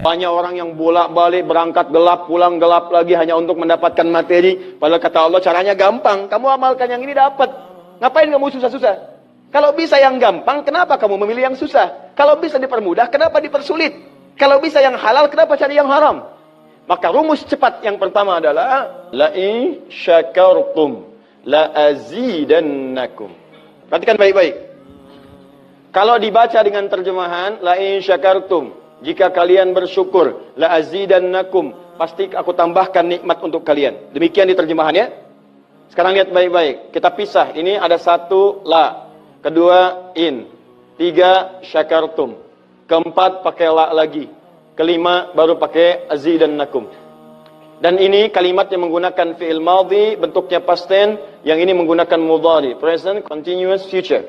Banyak orang yang bolak-balik berangkat gelap, pulang gelap lagi hanya untuk mendapatkan materi. Padahal kata Allah caranya gampang. Kamu amalkan yang ini dapat. Ngapain kamu susah-susah? Kalau bisa yang gampang, kenapa kamu memilih yang susah? Kalau bisa dipermudah, kenapa dipersulit? Kalau bisa yang halal, kenapa cari yang haram? Maka rumus cepat yang pertama adalah la in syakartum la azidannakum. Perhatikan baik-baik. Kalau dibaca dengan terjemahan la in syakartum, jika kalian bersyukur la azidannakum, pasti aku tambahkan nikmat untuk kalian. Demikian di terjemahannya. Sekarang lihat baik-baik. Kita pisah. Ini ada satu la, kedua in, tiga syakartum, keempat pakai la lagi, kelima baru pakai azidannakum. Dan ini kalimat yang menggunakan fi'il madhi, bentuknya past tense, yang ini menggunakan mudhari, present continuous future.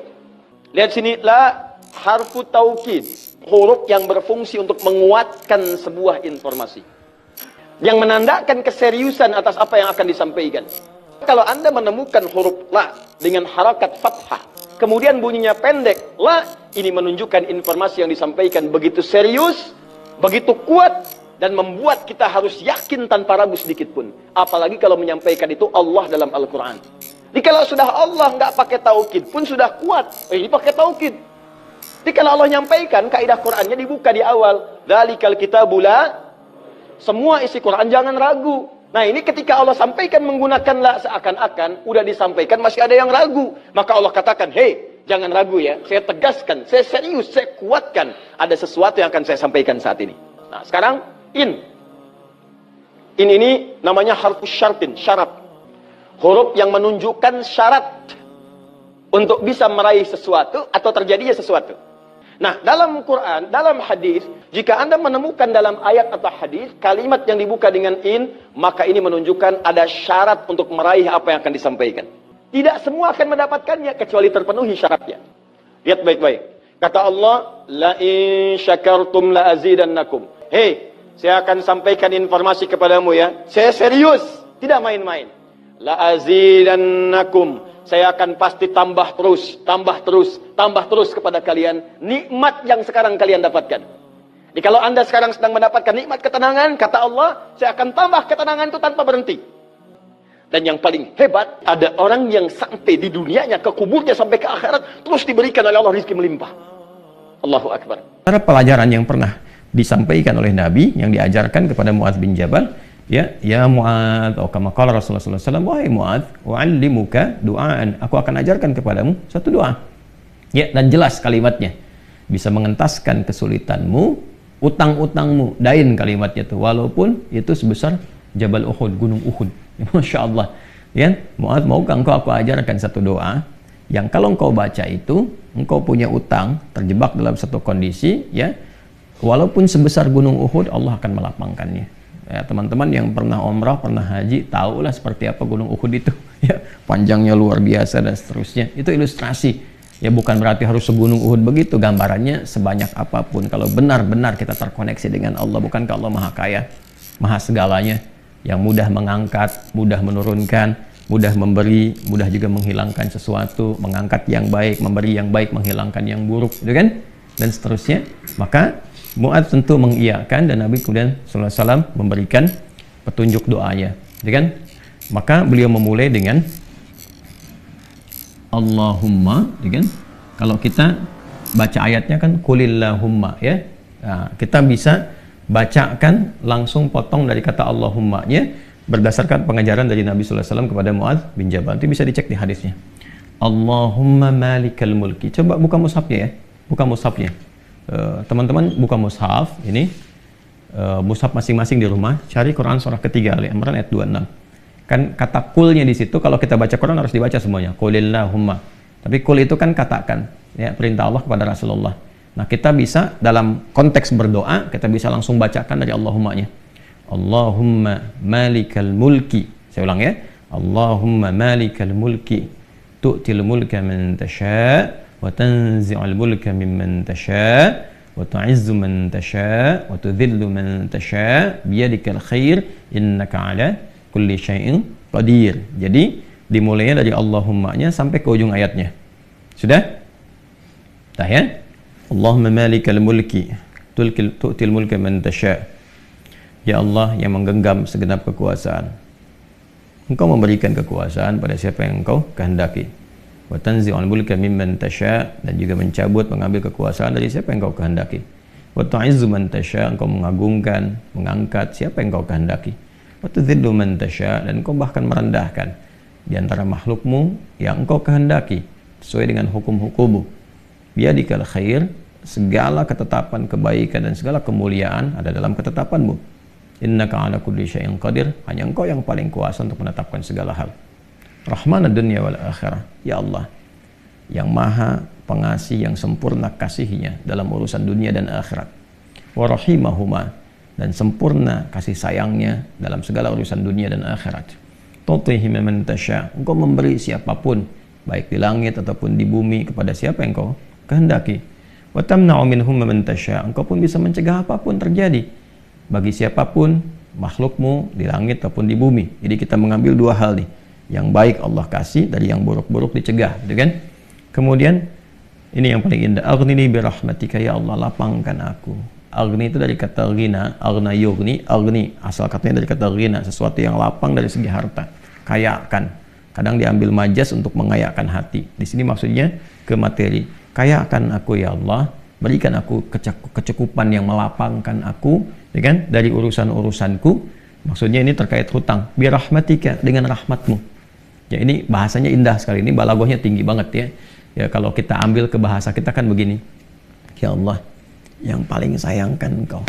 Lihat sini, la harfu taukid, huruf yang berfungsi untuk menguatkan sebuah informasi, yang menandakan keseriusan atas apa yang akan disampaikan. Kalau Anda menemukan huruf la dengan harakat fathah, kemudian bunyinya pendek, la, ini menunjukkan informasi yang disampaikan begitu serius, begitu kuat, dan membuat kita harus yakin tanpa ragu sedikit pun. Apalagi kalau menyampaikan itu Allah dalam Al-Quran. Jadi kalau sudah Allah nggak pakai taukid pun sudah kuat, ini pakai taukid. Jadi kalau Allah nyampaikan, kaidah Qurannya dibuka di awal. Dzalikal kitabu la, semua isi Quran jangan ragu. Nah ini ketika Allah sampaikan menggunakan la, seakan-akan udah disampaikan masih ada yang ragu. Maka Allah katakan, hei, jangan ragu ya, saya tegaskan, saya serius, saya kuatkan, ada sesuatu yang akan saya sampaikan saat ini. Nah sekarang in ini namanya harfus syartin, syarat, huruf yang menunjukkan syarat untuk bisa meraih sesuatu atau terjadinya sesuatu. Nah dalam Quran, dalam hadis, jika Anda menemukan dalam ayat atau hadis kalimat yang dibuka dengan in, maka ini menunjukkan ada syarat untuk meraih apa yang akan disampaikan. Tidak semua akan mendapatkannya kecuali terpenuhi syaratnya. Lihat baik-baik. Kata Allah, la in syakartum la azidannakum. Hei, saya akan sampaikan informasi kepadamu ya. Saya serius, tidak main-main. La azidannakum. Saya akan pasti tambah terus, tambah terus, tambah terus kepada kalian nikmat yang sekarang kalian dapatkan. Jadi kalau Anda sekarang sedang mendapatkan nikmat ketenangan, kata Allah, saya akan tambah ketenangan itu tanpa berhenti. Dan yang paling hebat, ada orang yang sampai di dunianya, ke kuburnya, sampai ke akhirat, terus diberikan oleh Allah rizki melimpah. Allahu Akbar. Ada pelajaran yang pernah disampaikan oleh Nabi, yang diajarkan kepada Mu'adz bin Jabal, ya Mu'adz, atau kama qala Rasulullah sallallahu alaihi wasallam, wahai Mu'adz, u'allimuka du'aan, aku akan ajarkan kepadamu satu doa. Ya, dan jelas kalimatnya, bisa mengentaskan kesulitanmu, utang-utangmu, dain kalimatnya itu, walaupun itu sebesar Jabal Uhud, gunung Uhud. Masya Allah. Ya, Mu'adz, maukah engkau aku ajarkan satu doa yang kalau engkau baca itu, engkau punya utang, terjebak dalam satu kondisi, ya, walaupun sebesar gunung Uhud, Allah akan melapangkannya. Ya, teman-teman yang pernah umrah, pernah haji, tahulah seperti apa gunung Uhud itu. Ya, panjangnya luar biasa dan seterusnya. Itu ilustrasi. Ya, bukan berarti harus segunung Uhud begitu. Gambarannya sebanyak apapun. Kalau benar-benar kita terkoneksi dengan Allah, bukankah Allah Maha Kaya, Maha segalanya, yang mudah mengangkat, mudah menurunkan, mudah memberi, mudah juga menghilangkan sesuatu, mengangkat yang baik, memberi yang baik, menghilangkan yang buruk, gitu kan? Dan seterusnya. Maka Mu'adz tentu mengiyakan, dan Nabi kemudian sallallahu alaihi wasallam memberikan petunjuk doanya, ya kan? Maka beliau memulai dengan Allahumma, ya kan? Kalau kita baca ayatnya kan qulillahumma, ya. Nah, kita bisa bacakan langsung potong dari kata Allahumma-nya berdasarkan pengajaran dari Nabi sallallahu alaihi wasallam kepada Mu'adz bin Jabal. Itu bisa dicek di hadisnya. Allahumma malikal mulki. Coba buka mushafnya ya. Buka mushafnya. Teman-teman buka mushaf ini, mushaf masing-masing di rumah, cari Quran surah ketiga Ali Imran ayat 26. Kan kata kulnya di situ, kalau kita baca Quran harus dibaca semuanya, qulillahumma. Tapi kul itu kan katakan, ya, perintah Allah kepada Rasulullah. Nah, kita bisa dalam konteks berdoa, kita bisa langsung bacakan dari Allahumma-nya. Allahumma malikal mulki. Saya ulang ya. Allahumma malikal mulki, tu'til mulka man tasha' wa tanzi'ul mulka mimman tasha' wa tu'izzu man tasha' wa tudhillu man tasha' biyadikal khair innaka 'ala kulli syai'in qadir. Jadi dimulainya dari Allahumma-nya sampai ke ujung ayatnya. Sudah? Dah ya? Allahumma malikal mulki tu'til mulka man tasya. Ya Allah yang menggenggam segenap kekuasaan. Engkau memberikan kekuasaan pada siapa yang Engkau kehendaki. Wa tanzi'ul mulka mimman tasya, dan juga mencabut, mengambil kekuasaan dari siapa yang Engkau kehendaki. Wa tu'izzu man tasya, Engkau mengagungkan, mengangkat siapa yang Engkau kehendaki. Wa tudhillu man tasya, dan Engkau bahkan merendahkan di antara makhlukmu yang Engkau kehendaki sesuai dengan hukum-hukummu. Biyadikal khair, segala ketetapan kebaikan dan segala kemuliaan ada dalam ketetapanmu. Innaka ala kulli syai'in qadir, hanya Engkau yang paling kuasa untuk menetapkan segala hal. Rahmanad dunya wal akhirah, ya Allah yang maha pengasih, yang sempurna kasihnya dalam urusan dunia dan akhirat. Wa rahimahuma, dan sempurna kasih sayangnya dalam segala urusan dunia dan akhirat. Tu'tihi man tasya, Engkau memberi siapapun baik di langit ataupun di bumi kepada siapa yang Engkau kehendaki. Wa tamna'u minhum man tasya, Engkau pun bisa mencegah apapun terjadi bagi siapapun makhlukmu di langit ataupun di bumi. Jadi kita mengambil dua hal nih, yang baik Allah kasih, dari yang buruk-buruk dicegah, gitu kan? Kemudian ini yang paling indah, aghnini bi rahmatika, ya Allah lapangkan aku. Aghni itu dari kata ghina, aghna yughni, aghni asal katanya dari kata ghina, sesuatu yang lapang dari segi harta, kayakan. Kadang diambil majas untuk mengayakan hati. Di sini maksudnya ke materi. Kayakan aku ya Allah, berikan aku kecukupan yang melapangkan aku, ya kan, dari urusan-urusanku. Maksudnya ini terkait hutang. Bi rahmatika, dengan rahmatmu. Ya ini bahasanya indah sekali, ini balaghahnya tinggi banget ya. Ya kalau kita ambil ke bahasa kita kan begini. Ya Allah, yang paling sayangkan Engkau,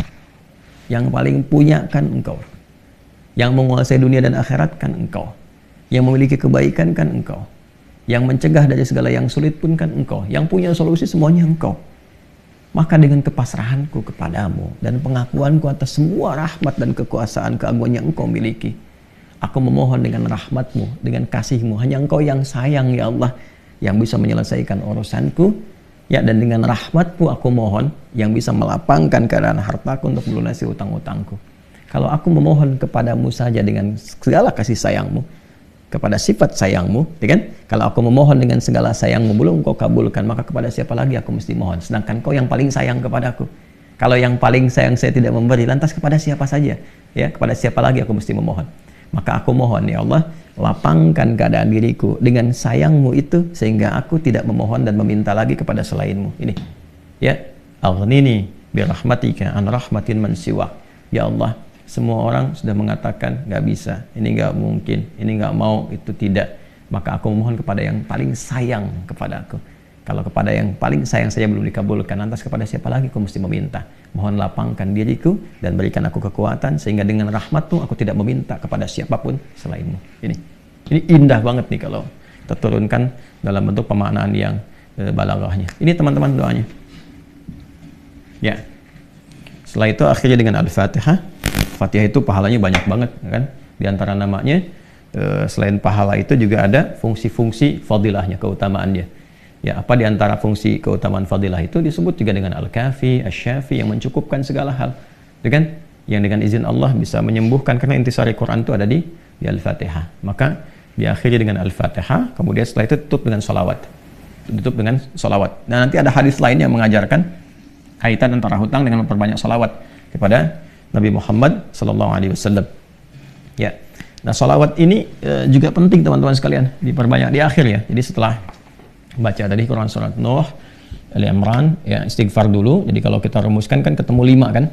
yang paling punya kan Engkau, yang menguasai dunia dan akhirat kan Engkau, yang memiliki kebaikan kan Engkau, yang mencegah dari segala yang sulit pun kan Engkau, yang punya solusi semuanya Engkau. Maka dengan kepasrahanku kepadamu dan pengakuanku atas semua rahmat dan kekuasaan keagungan yang Engkau miliki, aku memohon dengan rahmatmu, dengan kasihmu, hanya Engkau yang sayang ya Allah, yang bisa menyelesaikan urusanku, ya, dan dengan rahmatmu aku mohon yang bisa melapangkan keadaan hartaku untuk melunasi utang-utangku. Kalau aku memohon kepadamu saja dengan segala kasih sayangmu, kepada sifat sayangmu, ya kan? Kalau aku memohon dengan segala sayangmu belum Engkau kabulkan, maka kepada siapa lagi aku mesti mohon? Sedangkan Kau yang paling sayang kepadaku. Kalau yang paling sayang saya tidak memberi, lantas kepada siapa saja? Ya, kepada siapa lagi aku mesti memohon? Maka aku mohon ya Allah, lapangkan keadaan diriku dengan sayangmu itu, sehingga aku tidak memohon dan meminta lagi kepada selainmu. Ini, ya, aghnini bi rahmatika an rahmatin man siwak. Ya Allah, semua orang sudah mengatakan nggak bisa, ini nggak mungkin, ini nggak mau, itu tidak. Maka aku mohon kepada yang paling sayang kepada aku. Kalau kepada yang paling sayang saja belum dikabulkan, lantas kepada siapa lagi aku mesti meminta? Mohon lapangkan diriku dan berikan aku kekuatan, sehingga dengan rahmatmu aku tidak meminta kepada siapapun selainmu. Ini indah banget nih kalau kita turunkan dalam bentuk pemaknaan yang balaghahnya. Ini teman-teman doanya. Ya. Setelah itu akhirnya dengan Al-Fatihah. Fatihah itu pahalanya banyak banget, kan? Di antara namanya, selain pahala itu juga ada fungsi-fungsi fadilahnya, keutamaannya. Ya, apa di antara fungsi keutamaan fadilah itu disebut juga dengan Al-Kafi, Asy-Syafi, yang mencukupkan segala hal, kan? Yang dengan izin Allah bisa menyembuhkan, karena intisari Quran itu ada di Al-Fatihah. Maka diakhiri dengan Al-Fatihah, kemudian setelah itu tutup dengan sholawat. Tutup dengan sholawat. Nah, nanti ada hadis lain yang mengajarkan kaitan antara hutang dengan memperbanyak sholawat kepada Nabi Muhammad SAW. Ya, nah sholawat ini juga penting teman-teman sekalian, diperbanyak di akhir ya. Jadi setelah baca tadi Quran surat Nuh, Ali Imran, ya istighfar dulu. Jadi kalau kita rumuskan kan ketemu 5 kan?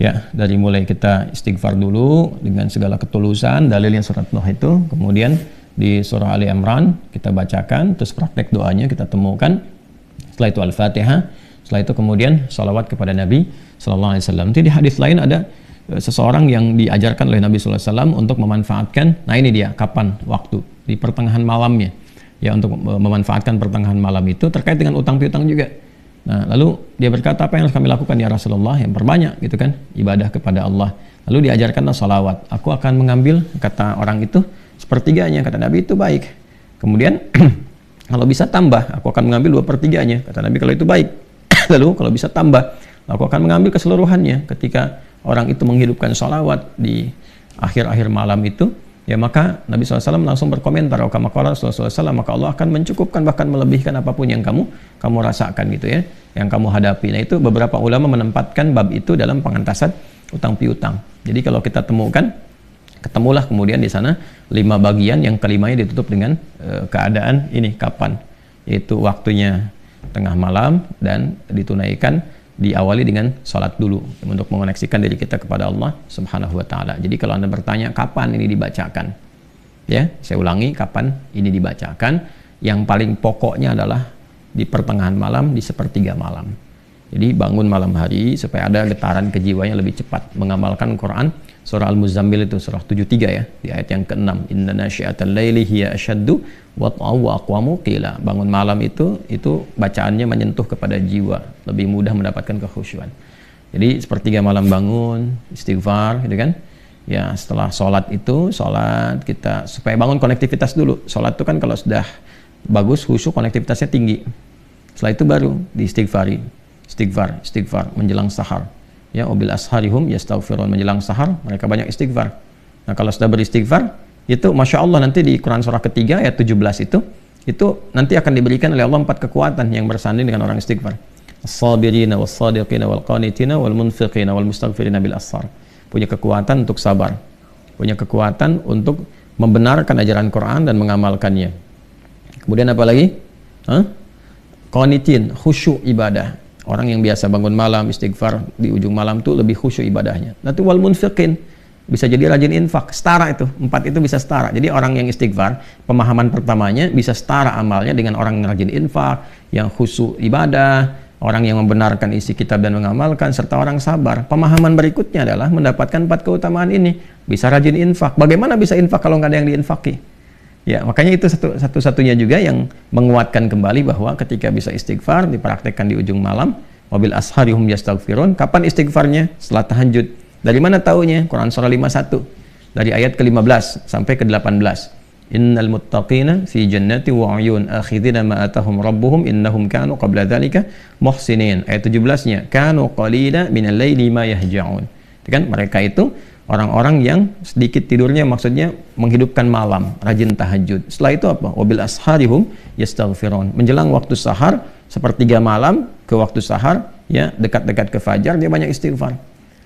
Ya, dari mulai kita istighfar dulu dengan segala ketulusan, dalilnya surat Nuh itu. Kemudian di surah Ali Imran kita bacakan, terus praktek doanya kita temukan. Setelah itu Al-Fatihah. Setelah itu kemudian sholawat kepada Nabi Sallallahu Alaihi Wasallam. Nanti di hadis lain ada seseorang yang diajarkan oleh Nabi Sallallahu Alaihi Wasallam untuk memanfaatkan, nah ini dia, kapan waktu, di pertengahan malamnya, ya, untuk memanfaatkan pertengahan malam itu terkait dengan utang piutang juga. Nah, lalu dia berkata, apa yang harus kami lakukan ya Rasulullah? Yang perbanyak gitu kan, ibadah kepada Allah. Lalu diajarkanlah sholawat. Aku akan mengambil, kata orang itu, sepertiganya, kata Nabi, itu baik. Kemudian kalau bisa tambah, aku akan mengambil 2/3-nya, kata Nabi, kalau itu baik. Lalu kalau bisa tambah, aku akan mengambil keseluruhannya. Ketika orang itu menghidupkan sholawat di akhir-akhir malam itu, ya maka Nabi SAW langsung berkomentar, kama qala Rasulullah SAW, maka Allah akan mencukupkan bahkan melebihkan apapun yang kamu rasakan gitu ya, yang kamu hadapi. Nah itu beberapa ulama menempatkan bab itu dalam pengantasan utang piutang. Jadi kalau kita ketemulah kemudian di sana 5 bagian, yang kelimanya ditutup dengan keadaan ini kapan, yaitu waktunya tengah malam dan ditunaikan, diawali dengan sholat dulu untuk mengoneksikan diri kita kepada Allah Subhanahu wa taala. Jadi kalau Anda bertanya kapan ini dibacakan, ya, saya ulangi, kapan ini dibacakan? Yang paling pokoknya adalah di pertengahan malam, di sepertiga malam. Jadi bangun malam hari supaya ada getaran kejiwanya lebih cepat mengamalkan Quran. Surah Al-Muzammil itu surah 73 ya, di ayat yang ke-6. Inna nasyi'atal laili hiya asyaddu wat'aw wa aqwamu qila. Bangun malam itu bacaannya menyentuh kepada jiwa, lebih mudah mendapatkan kekhusyuan. Jadi sepertiga malam bangun, istighfar gitu kan. Ya, setelah sholat kita supaya bangun konektivitas dulu. Sholat itu kan kalau sudah bagus khusyuk, konektivitasnya tinggi. Setelah itu baru diistighfari. Istighfar menjelang sahar. Ya, wabil asharihum yastaghfirun, menjelang sahar mereka banyak istighfar. Nah, kalau sudah beristighfar, itu Masya Allah nanti di Quran surah ketiga ayat 17 itu nanti akan diberikan oleh Allah 4 kekuatan yang bersanding dengan orang istighfar. As-sabirina was-sadiqina wal-qanitina wal-munfiqina wal-mustaghfirina bil ashar. Punya kekuatan untuk sabar, punya kekuatan untuk membenarkan ajaran Quran dan mengamalkannya. Kemudian apa lagi? Qanitin, khusyuk ibadah. Orang yang biasa bangun malam istighfar di ujung malam tuh lebih khusyuk ibadahnya. Nanti wal munfiqin, bisa jadi rajin infak, setara itu. 4 itu bisa setara. Jadi orang yang istighfar, pemahaman pertamanya bisa setara amalnya dengan orang yang rajin infak, yang khusyuk ibadah, orang yang membenarkan isi kitab dan mengamalkan, serta orang sabar. Pemahaman berikutnya adalah mendapatkan 4 keutamaan ini. Bisa rajin infak. Bagaimana bisa infak kalau nggak ada yang diinfaki? Ya, makanya itu satu-satunya juga yang menguatkan kembali bahwa ketika bisa istighfar dipraktekkan di ujung malam, wabil asharihum yastaghfirun. Kapan istighfarnya? Setelah tahajud. Dari mana taunya? Quran surah 51 dari ayat ke-15 sampai ke-18. Innal muttaqina fi jannati wa 'uyun akhidina ma atahum rabbuhum innahum kanu qabla dzalika muhsinin. Ayat 17-nya, kanu qalila minal laili ma yahja'un. Kan mereka itu orang-orang yang sedikit tidurnya, maksudnya menghidupkan malam, rajin tahajud. Setelah itu apa? Wabil asharihum yastaghfirun. Menjelang waktu sahar, sepertiga malam ke waktu sahar, ya, dekat-dekat ke fajar dia banyak istighfar.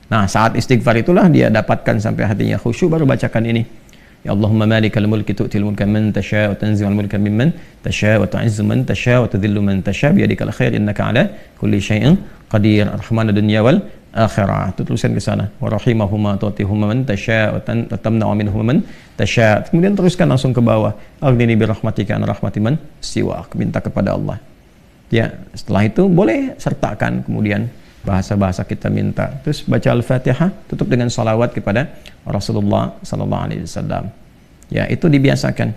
Nah, saat istighfar itulah dia dapatkan sampai hatinya khusyuk, baru bacakan ini. Ya Allahumma malikal mulki tu'til mulka man tasha' wa tanzi'ul mulka mimman tasha' wa tu'izzu man tasha' wa tudhillu man tasha' biyadikal khair innaka 'ala kulli syai'in qadir. Rahmanad dunya wal akhirah. Itu tulisan ke sana. Wa rahimahuma tu'tihuma man tasha' wa tamna'u minhum man tasha'. Kemudian teruskan langsung ke bawah. Aghnini bi rahmatika an rahmati man siwak. Minta kepada Allah. Ya, setelah itu boleh sertakan kemudian bahasa-bahasa kita minta. Terus baca Al-Fatihah, tutup dengan salawat kepada Rasulullah sallallahu alaihi wasallam. Ya, itu dibiasakan.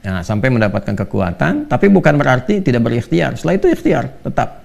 Nah, sampai mendapatkan kekuatan, tapi bukan berarti tidak berikhtiar. Setelah itu ikhtiar tetap.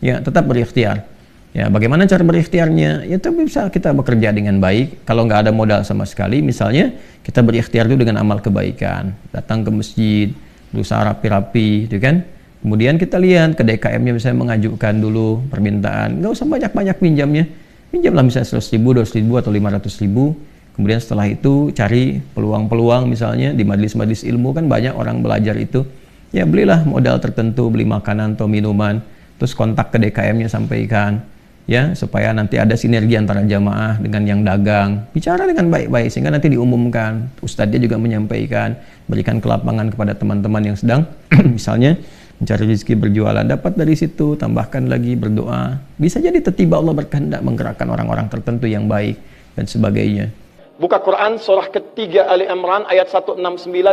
Ya, tetap berikhtiar. Ya, bagaimana cara berikhtiarnya? Itu bisa kita bekerja dengan baik. Kalau nggak ada modal sama sekali, misalnya kita berikhtiar dulu dengan amal kebaikan. Datang ke masjid, berusaha rapi-rapi, gitu kan? Kemudian kita lihat ke DKM-nya, misalnya mengajukan dulu permintaan. Nggak usah banyak-banyak pinjamnya. Pinjamlah misalnya 100.000, 200.000, atau 500.000. Kemudian setelah itu cari peluang-peluang, misalnya di majelis-majelis ilmu kan banyak orang belajar itu. Ya, belilah modal tertentu, beli makanan atau minuman. Terus kontak ke DKM-nya, sampaikan. Ya, supaya nanti ada sinergi antara jamaah dengan yang dagang. Bicara dengan baik-baik sehingga nanti diumumkan. Ustadznya juga menyampaikan, berikan kelapangan kepada teman-teman yang sedang misalnya mencari rezeki berjualan, dapat dari situ, tambahkan lagi berdoa. Bisa jadi tiba-tiba Allah berkehendak menggerakkan orang-orang tertentu yang baik dan sebagainya. Buka Quran surah ketiga Ali Imran ayat 169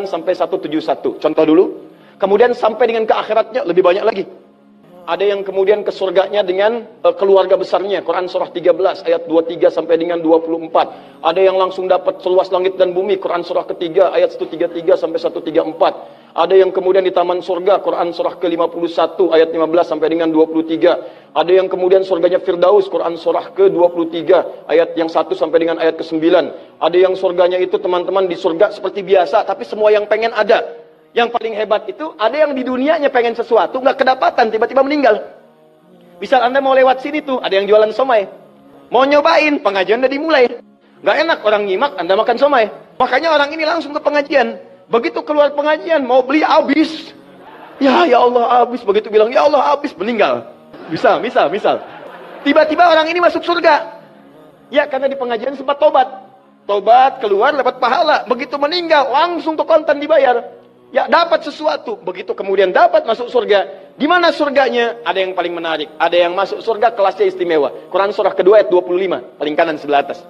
sampai 171. Contoh dulu. Kemudian sampai dengan ke akhiratnya lebih banyak lagi. Ada yang kemudian ke surganya dengan keluarga besarnya. Quran surah 13 ayat 23 sampai dengan 24. Ada yang langsung dapat seluas langit dan bumi. Quran surah ketiga ayat 133 sampai 134. Ada yang kemudian di taman surga. Quran surah ke-51 ayat 15 sampai dengan 23. Ada yang kemudian surganya Firdaus. Quran surah ke-23 ayat yang 1 sampai dengan ayat ke-9. Ada yang surganya itu teman-teman di surga seperti biasa, tapi semua yang pengen ada. Yang paling hebat itu, ada yang di dunianya pengen sesuatu, nggak kedapatan, tiba-tiba meninggal. Misal Anda mau lewat sini tuh, ada yang jualan somai. Mau nyobain, pengajian udah dimulai. Nggak enak orang nyimak, Anda makan somai. Makanya orang ini langsung ke pengajian. Begitu keluar pengajian, mau beli habis. Ya Allah habis. Begitu bilang, ya Allah habis, meninggal. Misal. Tiba-tiba orang ini masuk surga. Ya, karena di pengajian sempat tobat. Tobat, keluar, dapat pahala. Begitu meninggal, langsung tuh kontan dibayar. Ya, dapat sesuatu. Begitu kemudian dapat masuk surga. Di mana surganya? Ada yang paling menarik. Ada yang masuk surga kelasnya istimewa. Quran surah kedua ayat 25. Paling kanan sebelah atas.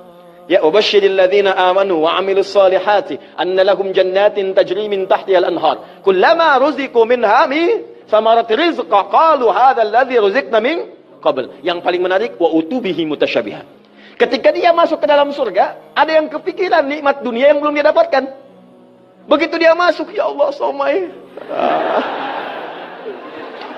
Ya, wabashshiril ladzina amanu wa 'amilus solihati anna lahum jannatin tajri min tahtiha al-anhar. Kullama ruziqu minha min samarati rizqa qalu hadzal ladzi ruziqna min qabl. Yang paling menarik, wa utubihi mutasyabihan. Ketika dia masuk ke dalam surga, ada yang kepikiran nikmat dunia yang belum dia dapatkan. Begitu dia masuk, ya Allah somai.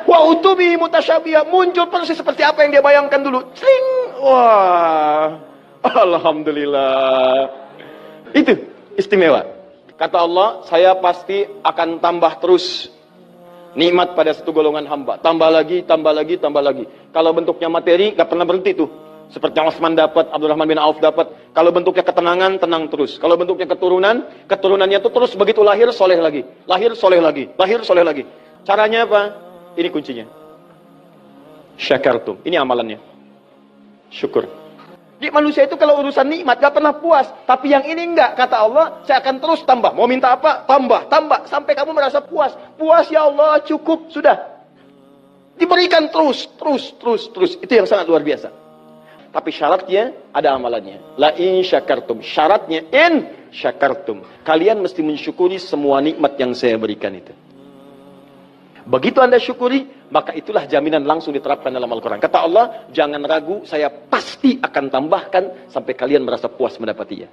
Wa utubihi mutasyabihan, muncul persis seperti apa yang dia bayangkan dulu. Sling. Wah. Alhamdulillah. Itu istimewa. Kata Allah, saya pasti akan tambah terus nikmat pada satu golongan hamba. Tambah lagi. Kalau bentuknya materi, gak pernah berhenti tuh. Seperti Utsman dapat, Abdurrahman bin Auf dapat. Kalau bentuknya ketenangan, tenang terus. Kalau bentuknya keturunan, keturunannya itu terus begitu lahir, soleh lagi. Lahir, soleh lagi. Caranya apa? Ini kuncinya. Syakartum. Ini amalannya. Syukur. Jadi manusia itu kalau urusan nikmat gak pernah puas. Tapi yang ini enggak. Kata Allah, saya akan terus tambah. Mau minta apa? Tambah. Sampai kamu merasa puas. Puas ya Allah, cukup. Sudah. Diberikan terus. Itu yang sangat luar biasa. Tapi syaratnya ada amalannya. La in syakartum. Syaratnya in syakartum. Kalian mesti mensyukuri semua nikmat yang saya berikan itu. Begitu Anda syukuri, maka itulah jaminan langsung diterapkan dalam Al-Quran. Kata Allah, jangan ragu, saya pasti akan tambahkan sampai kalian merasa puas mendapatinya.